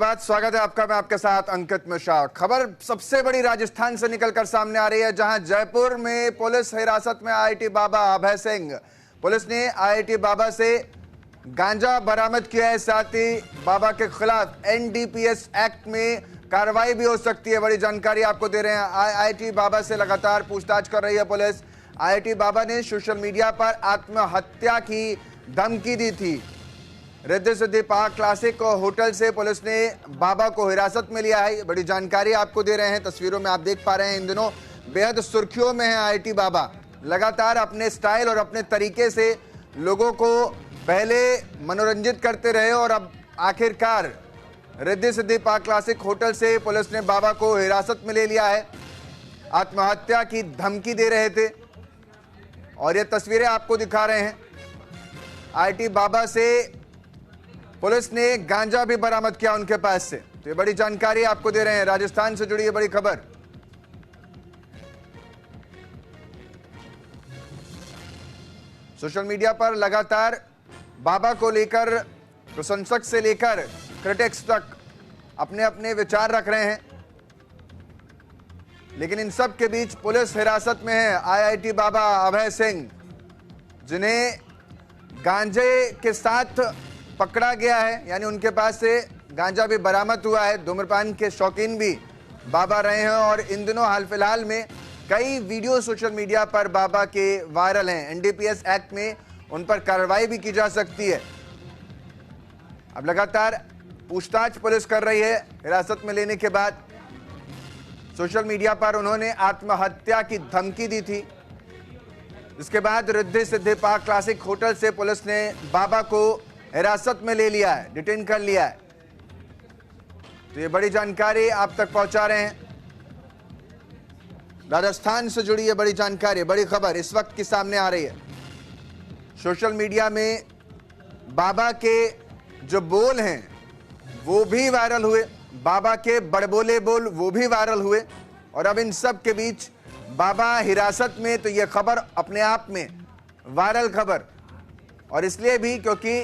धन्यवाद, स्वागत है आपका। मैं आपके साथ अंकित मिश्रा। खबर सबसे बड़ी राजस्थान से निकलकर सामने आ रही है, जहां जयपुर में पुलिस हिरासत में आईआईटी बाबा अभय सिंह। पुलिस ने आईआईटी बाबा से गांजा बरामद किया है, साथ ही बाबा के खिलाफ एनडीपीएस एक्ट में कार्रवाई भी हो सकती है। बड़ी जानकारी आपको दे रहे हैं। आईआईटी बाबा से लगातार पूछताछ कर रही है पुलिस। आईआईटी बाबा ने सोशल मीडिया पर आत्महत्या की धमकी दी थी। Riddhi Siddhi park classic hotel से पुलिस ने बाबा को हिरासत में लिया है। बड़ी जानकारी आपको दे रहे हैं। तस्वीरों में आप देख पा रहे हैं, इन दिनों बेहद सुर्खियों में है आईआईटी बाबा। लगातार अपने स्टाइल और अपने तरीके से लोगों को पहले मनोरंजित करते रहे और अब आखिरकार Riddhi Siddhi park classic hotel से पुलिस ने बाबा को हिरासत में ले लिया है। आत्महत्या की धमकी दे रहे थे और ये तस्वीरें आपको दिखा रहे हैं। आईआईटी बाबा से पुलिस ने गांजा भी बरामद किया उनके पास से। तो ये बड़ी जानकारी आपको दे रहे हैं। राजस्थान से जुड़ी ये बड़ी खबर। सोशल मीडिया पर लगातार बाबा को लेकर प्रशंसक से लेकर क्रिटिक्स तक अपने अपने विचार रख रहे हैं, लेकिन इन सब के बीच पुलिस हिरासत में है आईआईटी बाबा अभय सिंह, जिन्हें गांजे के साथ पकड़ा गया है। यानी उनके पास से गांजा भी बरामद हुआ है। धूम्रपान के शौकीन भी बाबा रहे हैं और इन दिनों हाल फिलहाल में कई वीडियो सोशल मीडिया पर बाबा के वायरल हैं। एनडीपीएस एक्ट में उन पर कार्रवाई भी की जा सकती है। अब लगातार पूछताछ पुलिस कर रही है। हिरासत में लेने के बाद सोशल मीडिया पर उन्होंने आत्महत्या की धमकी दी थी। इसके बाद Riddhi Siddhi park classic hotel से पुलिस ने बाबा को हिरासत में ले लिया है, डिटेन कर लिया है। तो ये बड़ी जानकारी आप तक पहुंचा रहे हैं। राजस्थान से जुड़ी ये बड़ी जानकारी, बड़ी खबर इस वक्त की सामने आ रही है। सोशल मीडिया में बाबा के जो बोल हैं वो भी वायरल हुए, बाबा के बड़बोले बोल वो भी वायरल हुए, और अब इन सब के बीच बाबा हिरासत में। तो ये खबर अपने आप में वायरल खबर, और इसलिए भी क्योंकि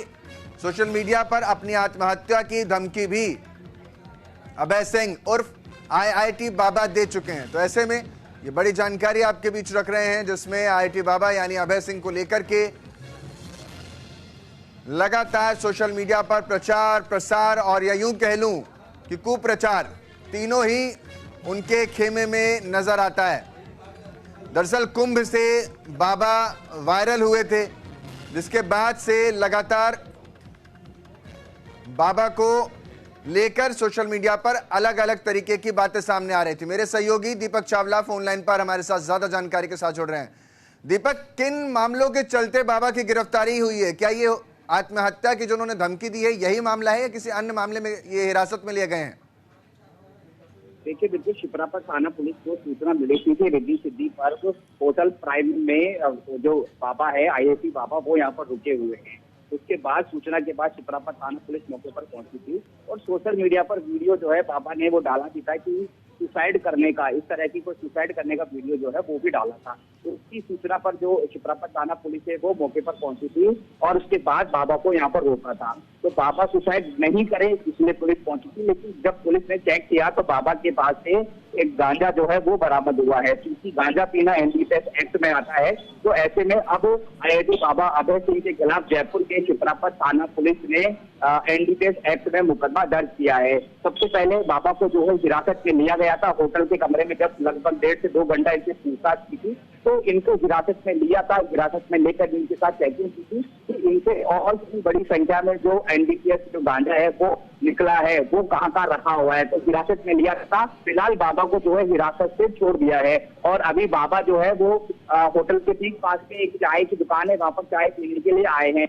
सोशल मीडिया पर अपनी आत्महत्या की धमकी भी अभय सिंह उर्फ आईआईटी बाबा दे चुके हैं। तो ऐसे में ये बड़ी जानकारी आपके बीच रख रहे हैं, जिसमें आईआईटी बाबा यानी अभय सिंह को लेकर के लगातार सोशल मीडिया पर प्रचार प्रसार और या यूं कह लूं कि कुप्रचार तीनों ही उनके खेमे में नजर आता है। दरअसल कुंभ से बाबा वायरल हुए थे, जिसके बाद से लगातार बाबा को लेकर सोशल मीडिया पर अलग अलग तरीके की बातें सामने आ रही थी। मेरे सहयोगी दीपक चावला फोन लाइन पर हमारे साथ ज्यादा जानकारी के साथ जुड़ रहे हैं। दीपक, किन मामलों के चलते बाबा की गिरफ्तारी हुई है? क्या ये आत्महत्या की जो उन्होंने धमकी दी है यही मामला है या किसी अन्य मामले में ये हिरासत में लिए गए हैं? देखिए, बिल्कुल शिप्रापत थाना पुलिस को सूचना मिली थी कि Riddhi Siddhi park hotel prime में जो बाबा है आईआईटी बाबा वो यहाँ पर रुके हुए हैं। उसके बाद सूचना के बाद शिप्रापत थाना पुलिस मौके पर पहुंची थी और सोशल मीडिया पर वीडियो जो है बाबा ने वो डाला था कि सुसाइड करने का, इस तरह की कोई सुसाइड करने का वीडियो जो है वो भी डाला था। तो उसकी सूचना पर जो शिप्रापत थाना पुलिस है वो मौके पर पहुंची थी और उसके बाद बाबा को यहाँ पर रोका था। तो बाबा सुसाइड नहीं करे इसलिए पुलिस पहुंची थी, लेकिन जब पुलिस ने चेक किया तो बाबा के पास से एक गांजा जो है वो बरामद हुआ है। क्योंकि गांजा पीना एनडीपीएस एक्ट में आता है, तो ऐसे में अब आईआईटी बाबा अभय सिंह के खिलाफ जयपुर के शिप्रापत थाना पुलिस ने एनडीपीएस एक्ट में मुकदमा दर्ज किया है। सबसे पहले बाबा को जो है हिरासत में लिया गया था होटल के कमरे में। जब लगभग 1.5 से 2 घंटा इनसे पूछताछ की थी तो इनको हिरासत में लिया था। हिरासत में लेकर इनके साथ चेकिंग की थी कि इनसे और भी बड़ी संख्या में जो एनडीपीएस जो गांजा है वो निकला है, वो कहाँ रखा हुआ है। तो हिरासत में लिया था। फिलहाल बाबा को जो है हिरासत से छोड़ दिया है और अभी बाबा जो है वो होटल के ठीक पास में एक चाय की दुकान है, वहां पर चाय पीने के लिए आए हैं।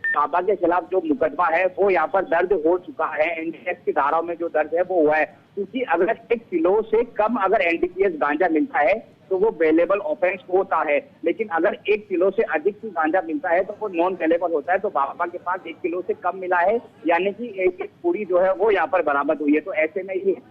बाबा के खिलाफ जो मुकदमा है वो यहाँ पर दर्ज हो चुका है। एनडीपीएस की धाराओं में जो दर्ज है वो हुआ है, क्योंकि अगर 1 किलो से कम अगर एनडीपीएस गांजा मिलता है तो वो वेलेबल ऑफेंस होता है। लेकिन अगर 1 किलो से अधिक की गांजा मिलता है तो वो नॉन वेलेबल होता है। तो बाबा के पास 1 किलो से कम मिला है, यानी कि एक पूरी जो है वो यहाँ पर बरामद हुई है। तो ऐसे में ये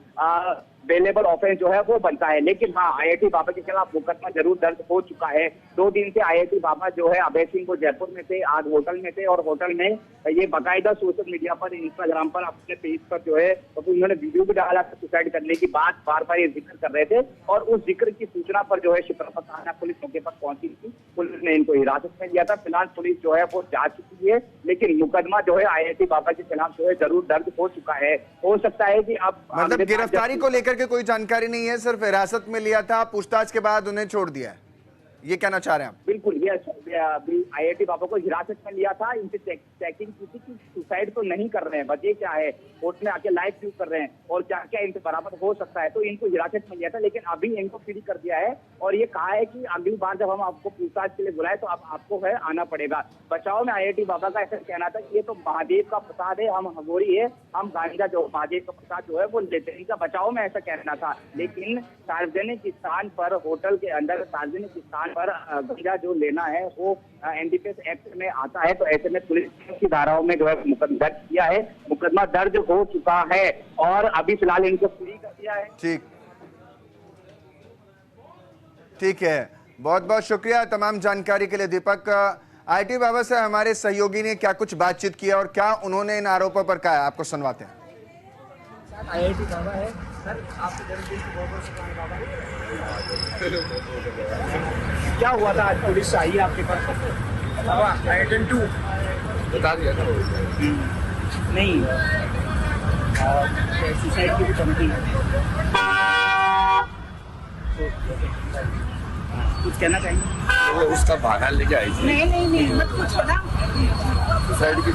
वेलेबल ऑफेंस जो है वो बनता है। लेकिन हाँ, आईआईटी बाबा के खिलाफ मुकदमा जरूर दर्ज हो चुका है। 2 दिन से आईआईटी बाबा जो है अभय सिंह को जयपुर में थे, आज होटल में थे, और होटल में ये बाकायदा सोशल मीडिया पर, इंस्टाग्राम पर, अपने पेज पर जो है तो उन्होंने वीडियो भी डाला था सुसाइड करने की बात, बार बार ये जिक्र कर रहे थे। और उस जिक्र की सूचना पर जो है शिप्रापत थाना पुलिस मौके पर पहुंची थी। पुलिस ने इनको हिरासत में लिया था। फिलहाल पुलिस जो है वो जा चुकी है, लेकिन मुकदमा जो है आईआईटी बाबा के खिलाफ जो है जरूर दर्ज हो चुका है। हो सकता है कि अब मतलब गिरफ्तारी को लेकर के कोई जानकारी नहीं है, सिर्फ हिरासत में लिया था, पूछताछ के बाद उन्हें छोड़ दिया है, ये कहना चाह रहे हैं आप? बिल्कुल, ये आईआईटी बाबा को हिरासत में लिया था। इनसे चेकिंग की थी कि सुसाइड तो नहीं कर रहे हैं, वजह क्या है, कोर्ट में आके लाइव क्यों कर रहे हैं और क्या क्या इनसे बराबर हो सकता है। तो इनको हिरासत में लिया था, लेकिन अभी इनको फ्री कर दिया है और ये कहा है कि अगली बार जब हम आपको पूछताछ के लिए बुलाए तो अब आपको है आना पड़ेगा। बचाव में आईआईटी बाबा का ऐसा कहना था कि ये तो महादेव का प्रसाद है, हम हगोरी है, हम गांजा जो महादेव का प्रसाद जो है वो लेते हैं। इनका बचाव में ऐसा कहना था। लेकिन सार्वजनिक स्थान पर, होटल के अंदर सार्वजनिक स्थान पर गांजा जो लेना है वो एनडीपीएस एक्ट में आता है। तो ऐसे में पुलिस की धाराओं में जो है मुकदमा दर्ज किया है, मुकदमा दर्ज हो चुका है और अभी फिलहाल इनको फ्री कर दिया है। ठीक है, बहुत बहुत शुक्रिया तमाम जानकारी के लिए दीपक। आईआईटी बाबा से हमारे सहयोगी ने क्या कुछ बातचीत किया और क्या उन्होंने इन आरोपों पर कहा, आपको सुनवाते हैं। आईआईटी बाबा है सर, आपके जन्मदिन की बहुत बहुत शुभकामनाएं बाबा। क्या हुआ था आज पुलिस आई है आपके पास? बाबा आइडेंट 2 बता दिया था नहीं, सुसाइड की भी धमकी कुछ कहना चाहेंगे? वो उसका बहाना लेके आई थी। नहीं मत कुछ बता। सुसाइड की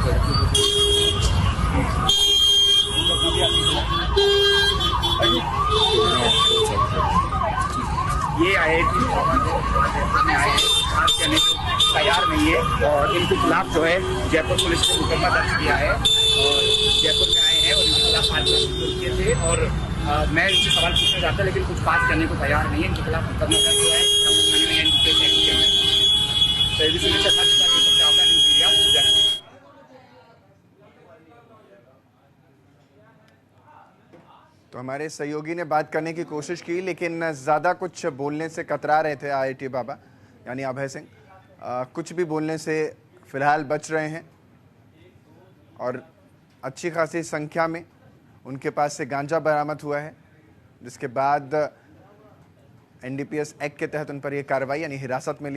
ये आईआईटी बात करने को तैयार नहीं है और इनके खिलाफ जो है जयपुर पुलिस ने मुकदमा दर्ज किया है और जयपुर में आए हैं और इनके खिलाफ आज किए थे। और मैं इनसे सवाल पूछना चाहता लेकिन कुछ बात करने को तैयार नहीं है। इनके खिलाफ मुकदमा दर्ज हुआ है। तो हमारे सहयोगी ने बात करने की कोशिश की, लेकिन ज़्यादा कुछ बोलने से कतरा रहे थे आईआईटी बाबा यानी अभय सिंह। कुछ भी बोलने से फिलहाल बच रहे हैं और अच्छी खासी संख्या में उनके पास से गांजा बरामद हुआ है, जिसके बाद एनडीपीएस एक्ट के तहत उन पर यह कार्रवाई यानी हिरासत में